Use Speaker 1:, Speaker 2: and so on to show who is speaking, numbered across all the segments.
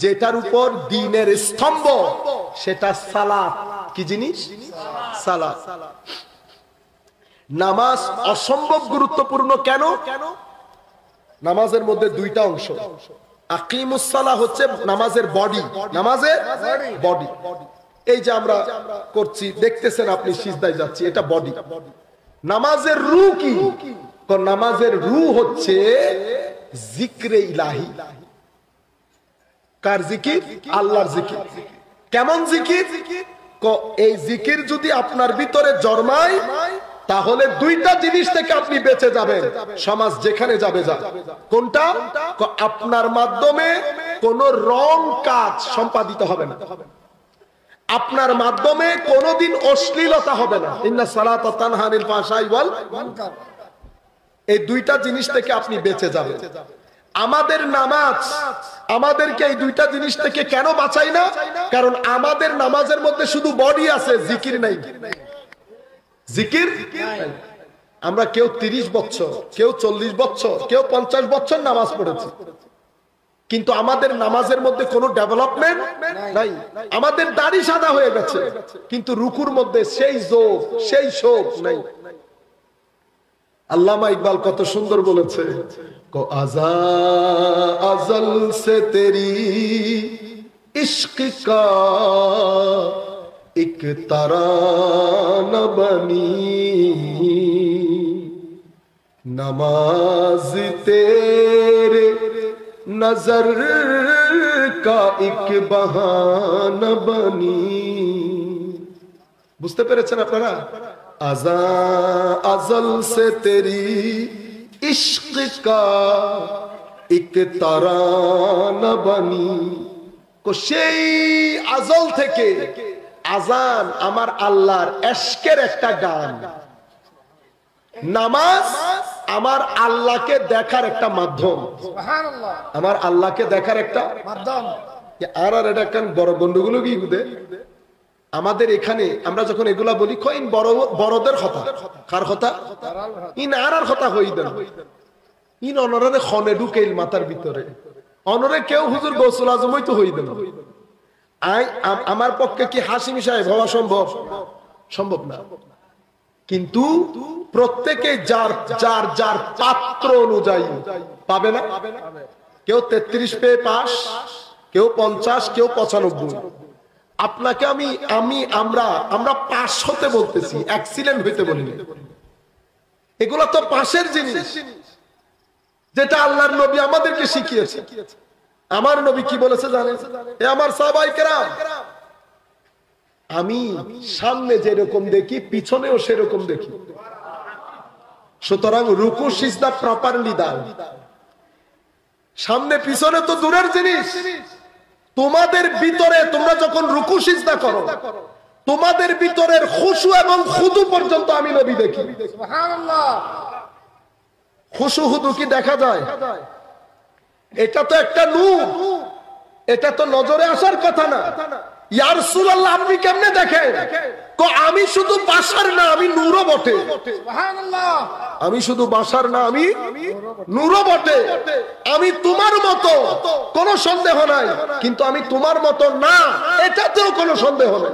Speaker 1: যেটার উপর দ্বীনের স্তম্ভ, সেটা সালাত। কি জিনিস? সালাত। নামাজ অসম্ভব গুরুত্বপূর্ণ। কেন? নামাজের মধ্যে দুইটা অংশ। আকিমুস সালাহ হচ্ছে নামাজের বডি, নামাজের বডি। এই যে আমরা করছি, দেখতেছেন আপনি সিজদায় যাচ্ছি, এটা বডি। নামাজের রু কি? নামাজের রু হচ্ছে জিক্রে ইলাহি। কার জিকির? আল্লাহর জিকির। কেমন জিকির? এই জিকির যদি আপনার ভিতরে জন্মায়, তাহলে দুইটা জিনিস থেকে আপনি বেঁচে যাবেন, সমাজ যেখানে যাবে যা। কোনটা? আপনার মাধ্যমে কোন রং কাজ সম্পাদিত হবে না, আপনার মাধ্যমে কোনদিন অশ্লীলতা হবে না। ইন্না সালাতা তানহা আনিল ফাহশাই ওয়াল মুনকার। এই দুইটা জিনিস থেকে আপনি বেঁচে যাবেন। আমাদের নামাজ আমাদেরকে এই দুইটা জিনিস থেকে কেন বাঁচায় না? কারণ আমাদের নামাজের মধ্যে শুধু বডি আছে, জিকির নাই। জিকির আমরা কেউ 30 বছর, কেউ 40 বছর, কেউ 50 বছর নামাজ পড়েছি, কিন্তু আমাদের নামাজের মধ্যে কোনো ডেভেলপমেন্ট নাই। আমাদের দাড়ি সাদা হয়ে গেছে, কিন্তু রুকুর মধ্যে সেই যোগ, সেই শোক নাই। আল্লামা ইকবাল কত সুন্দর বলেছে, কো আজা আজল সে তেরি ইশক কা एक तराना बनी, नमाज तेरे नजर का एक बहाना बनी। বুঝতে পেরেছেন আপনারা? আজা আজল সে তেরি ইশক কা এক তারানা বনি। সেই আজল থেকে আজান আমার আল্লাহর ইশকের একটা গান, নামাজ আমার আল্লাহকে দেখার একটা মাধ্যম। সুবহানাল্লাহ, আমার আল্লাহকে দেখার একটা মাধ্যম। আর এটা কেন বড় বন্ধুগুলো কি বুঝে? আমাদের এখানে আমরা যখন এগুলা বলি, কইন বড় বড়দের কথা। কার কথা? ইন আর কথা হই দেন। ইন অনরে খনে ঢুকেইল মাথার ভিতরে, অনরে কেউ হুজুর গৌসুল আজমই তো হই দেন। আমার পক্ষে কি হাসিমি সাহেব হওয়া সম্ভব? সম্ভব না। কিন্তু প্রত্যেকে যার যার যার পাত্র অনুযায়ী পাবে না। কেউ 33 পেয়ে পাস, কেউ 50, কেউ 95। আপনাকে আমরা পাস হতে বলতেছি, এক্সিলেন্ট হইতে বলিনি। এগুলো তো পাশের জিনিস, যেটা আল্লাহর নবী আমাদেরকে শিখিয়েছে। আমার নবী কি বলেছে জানেন? এ আমার সাহাবায়ে কেরাম, আমি সামনে যেরকম দেখি পিছনেও সেরকম দেখি। সুতরাং রুকু সিজদা প্রপারলি দাও। সামনে পিছনে তো দূরের জিনিস, তোমাদের ভিতরে তোমরা যখন রুকু সিজদা করো, তোমাদের ভিতরের খুশু এবং খুদু পর্যন্ত আমি নবী দেখি। সুবহানাল্লাহ। খুশু খুদু কি দেখা যায়? এটা তো একটা নূর, এটা তো নজরে আসার কথা না। ইয়া রাসূলুল্লাহ, আপনি কেমনে দেখেন? আমি শুধু বাশার না, আমি নূরও বটে। সুবহানাল্লাহ। আমি শুধু বাশার না, আমি নূরও বটে। আমি তোমার মতো, কোনো সন্দেহ নাই, কিন্তু আমি তোমার মতো না, এটাতেও কোনো সন্দেহ নাই।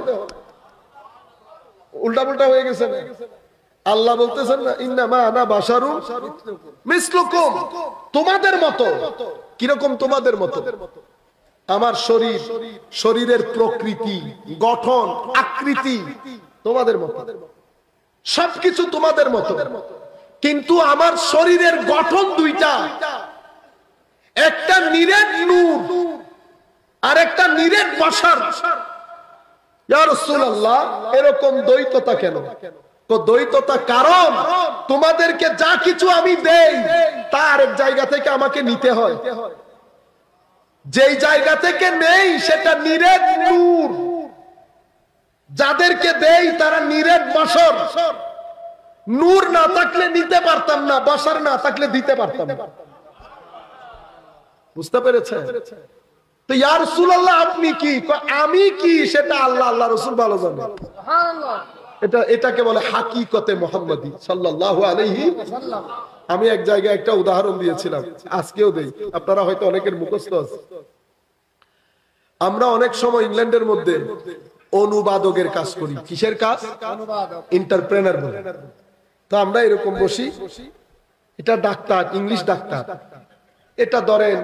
Speaker 1: উল্টা পুল্টা হয়ে গেছে না? আল্লাহ বলতেছেন না, ইন্নামা আনা বাশারুন মিসলুকুম, তোমাদের মতো। কিরকম তোমাদের মতো? আমার শরীর, শরীরের প্রকৃতি, গঠন, আকৃতি তোমাদের মতো, সবকিছু তোমাদের মতো, কিন্তু আমার শরীরের গঠন দুইটা, একটা নিরেট নূর আর একটা নিরেট বাশার। ইয়া রাসূলুল্লাহ, এরকম দ্বৈততা কেন? দ্বৈততা কারণ তোমাদেরকে যা কিছু আমি দেই তার এক জায়গা থেকে আমাকে নিতে হয়, যেই জায়গা থেকে নেই সেটা নিরেট নূর। যাদেরকে দেই তারা নিরেট বাশার। নূর না থাকলে নিতে পারতাম না, বাশার না থাকলে দিতে পারতাম না। বুঝতে পেরেছেন? তো ইয়া রাসূলুল্লাহ, আপনি কি? আমি কি? সেটা আল্লাহ, আল্লাহ রাসূল ভালো জানেন। সুবহানাল্লাহ। এটাকে বলে হাকিকতে মুহাম্মাদি সাল্লাল্লাহু আলাইহি ওয়াসাল্লাম। আমি এক জায়গায় একটা উদাহরণ দিয়েছিলাম, আজকেও দেই, আপনারা হয়তো অনেকের মুখস্থ আছে। আমরা অনেক সময় ইংল্যান্ডের মধ্যে অনুবাদকের কাজ করি। কিসের কাজ? ইন্টারপ্রেনার বলে। তো আমরা এরকম বসি, এটা ডাক্তার, ইংলিশ ডাক্তার, এটা ধরেন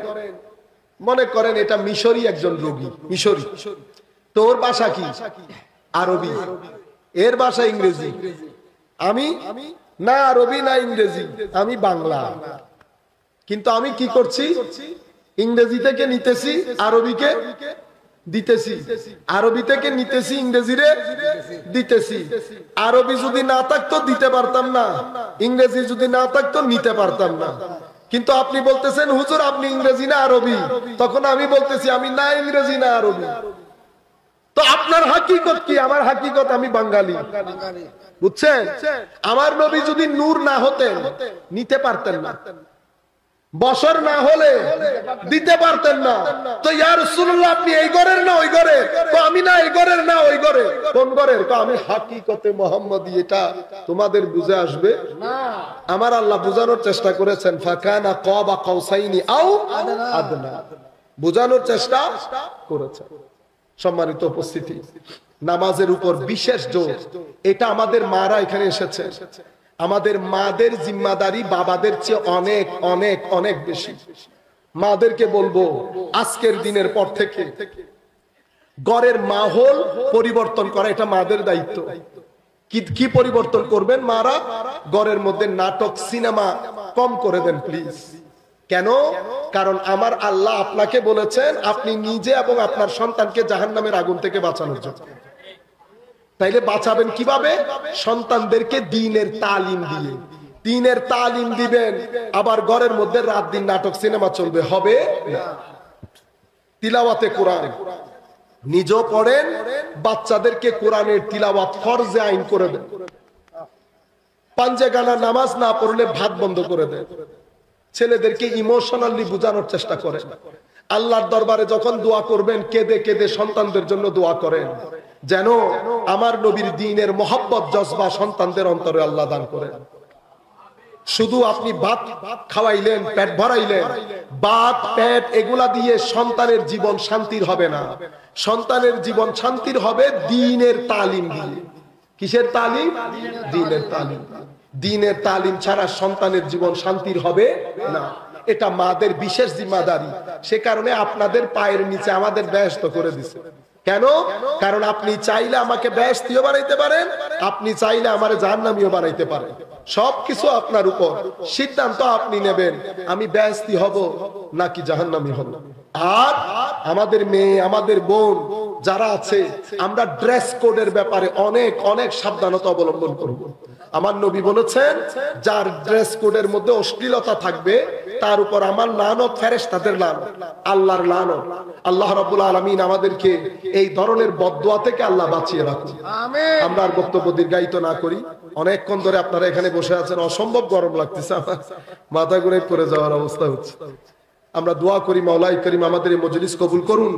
Speaker 1: মনে করেন এটা মিশরি একজন রোগী, মিশরি। তো ওর ভাষা কি? আরবি। এর ভাষা ইংরেজি। আমি না আরবি না ইংরেজি, আমি বাংলা। কিন্তু আমি কি করছি? ইংরেজি থেকে নিতেছি, আরবিকে দিতেছি, আরবি থেকে নিতেছি, ইংরেজিরে দিতেছি। আরবি যদি না থাকতো দিতে পারতাম না, ইংরেজি যদি না থাকতো নিতে পারতাম না। কিন্তু আপনি বলতেছেন হুজুর আপনি ইংরেজি না আরবি, তখন আমি বলতেছি আমি না ইংরেজি না আরবি। তো আপনার হাকিকত কি? আমার হাকিকত আমি বাঙালি। বুঝছেন? আমার নবী যদি নূর না হতেন নিতে পারতেন না, বছর না হলে দিতে পারতেন না। তো ইয়া রাসূলুল্লাহ আপনি এই ঘরের না ওই ঘরে? তো আমি না এই ঘরের না ওই ঘরে। কোন ঘরের? তো আমি হাকিকতে মুহাম্মদী। এটা তোমাদের বুঝে আসবে না। আমার আল্লাহ বুঝানোর চেষ্টা করেছেন, ফাকানা কাবা কাউসাইনি আও আদনা, বুঝানোর চেষ্টা করেছেন। সম্মানিত উপস্থিতি, নামাজের উপর বিশেষ জোর। এটা আমাদের মারা এখানে এসেছে, আমাদের মাদের জিম্মাদারি বাবাদের চেয়ে অনেক অনেক অনেক বেশি। মাদেরকে বলবো আজকের দিনের পর থেকে ঘরের মাহৌল পরিবর্তন করা, এটা মাদের দায়িত্ব। কি পরিবর্তন করবেন মারা? ঘরের মধ্যে নাটক সিনেমা কম করে দেন প্লিজ। কেন? কারণ আমার আল্লাহ আপনাকে বলেছেন আপনি নিজে এবং আপনার সন্তানকে জাহান্নামের আগুন থেকে বাঁচানোর জন্য। তাইলে বাঁচাবেন কিভাবে? সন্তানদেরকে দ্বীনের তালিম দিয়ে। দ্বীনের তালিম দিবেন, আবার ঘরের মধ্যে রাত দিন নাটক সিনেমা চলবে? হবে না। তিলাওয়াতে কোরআন নিজেও পড়েন, বাচ্চাদেরকে কোরআনের তিলাওয়াত ফরজে আইন করে দেন। পাঞ্জে গানা নামাজ না পড়লে ভাত বন্ধ করে দেন। ছেলেদেরকে ইমোশনালি বোঝানোর চেষ্টা করেন। আল্লাহর দরবারে যখন দোয়া করবেন কেঁদে কেঁদে সন্তানদের জন্য দোয়া করেন, যেন আমার নবীর দ্বীনের মহব্বত জজবা সন্তানদের অন্তরে আল্লাহ দান করেন। শুধু আপনি ভাত খাওয়াইলেন, পেট ভরাইলেন, ভাত পেট এগুলা দিয়ে সন্তানের জীবন শান্তির হবে না। সন্তানের জীবন শান্তির হবে দ্বীনের তালিম দিয়ে। কিসের তালিম? দ্বীনের তালিম। দ্বীনের তালিম ছাড়া সন্তানের জীবন শান্তির হবে না। এটা মাদের বিশেষ জিম্মাদারি। সে কারণে আপনাদের পায়ের নিচে আমাদের বেহেশত করে দিছে। কেন? কারণ আপনি চাইলে আমাকে বেহেশতিও বানাইতে পারেন, আপনি চাইলে আমারে জাহান্নামীও বানাইতে পারেন। সবকিছু আপনার উপর, সিদ্ধান্ত আপনি নেবেন আমি বেহেশতি হব নাকি জাহান্নামী হব। আর আমাদের মেয়ে আমাদের বোন যারা আছে, আমরা ড্রেস কোডের ব্যাপারে অনেক অনেক সাবধানতা অবলম্বন করব। আমার নবী বলেছেন যার ড্রেস কোডের মধ্যে অশ্লীলতা থাকবে তার উপর আমার লানত, ফেরেশতাদের লানত, আল্লাহর লানত। আল্লাহ রাব্বুল আলামিন আমাদেরকে এই ধরনের বদদুয়া থেকে আল্লাহ বাঁচিয়ে রাখুন। আমিন। আমরা আর বক্তব্য দীর্ঘায়িত না করি। অনেকক্ষণ ধরে আপনারা এখানে বসে আছেন, অসম্ভব গরম লাগতেছে, আমার মাথা ঘুরে পড়ে যাওয়ার অবস্থা হচ্ছে। আমরা দোয়া করি মাওলাই করিম আমাদের এই মজলিস কবুল করুন।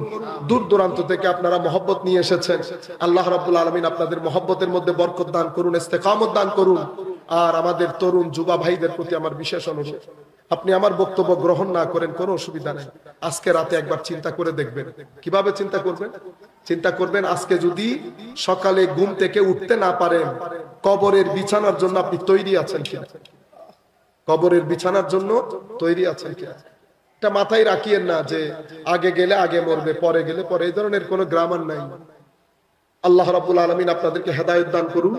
Speaker 1: দূর দূরান্ত থেকে আপনারা মহব্বত নিয়ে এসেছেন, আল্লাহ রাব্বুল আলামিন আপনাদের মহব্বতের মধ্যে বরকত দান করুন, ইস্তেকামত দান করুন। আর আমাদের তরুণ যুবা ভাইদের প্রতি আমার বিশেষ অনুরোধ, আপনি আমার বক্তব্য গ্রহণ না করেন কোনো অসুবিধা নেই, আজকে রাতে একবার চিন্তা করে দেখবেন। কিভাবে চিন্তা করবেন? চিন্তা করবেন আজকে যদি সকালে ঘুম থেকে উঠতে না পারেন, কবরের বিছানার জন্য আপনি তৈরি আছেন কিনা? কবরের বিছানার জন্য তৈরি আছেন কিনা? এটা মাথায় রাখিয়েন না যে আগে গেলে আগে মরবে, পরে গেলে পরে, এই ধরনের কোনো গ্রামার নাই। আল্লাহ রাব্বুল আলামিন আপনাদেরকে হেদায়েত দান করুন,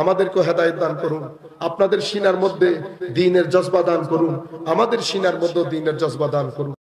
Speaker 1: আমাদেরকেও হেদায়েত দান করুন। আপনাদের সিনার মধ্যে দ্বীনের জজবা দান করুন, আমাদের সিনার মধ্যে দ্বীনের জজবা দান করুন।